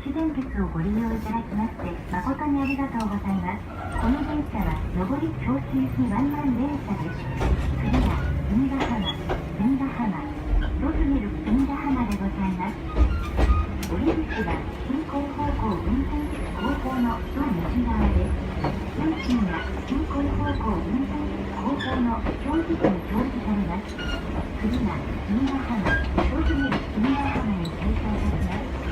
市電鉄をご利用いただきまして誠にありがとうございます。この電車は上り銚子行きワンマン電車です。次は隅田浜、ロズメル隅田浜でございます。降り口は進行方向運転席後方のドア右側です。運賃は進行方向運転席後方の表示器に表示されます。次は隅田浜、ロズメル隅田浜に停車いたします。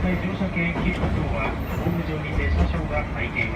乗車券切符等はホーム上にて車掌が拝見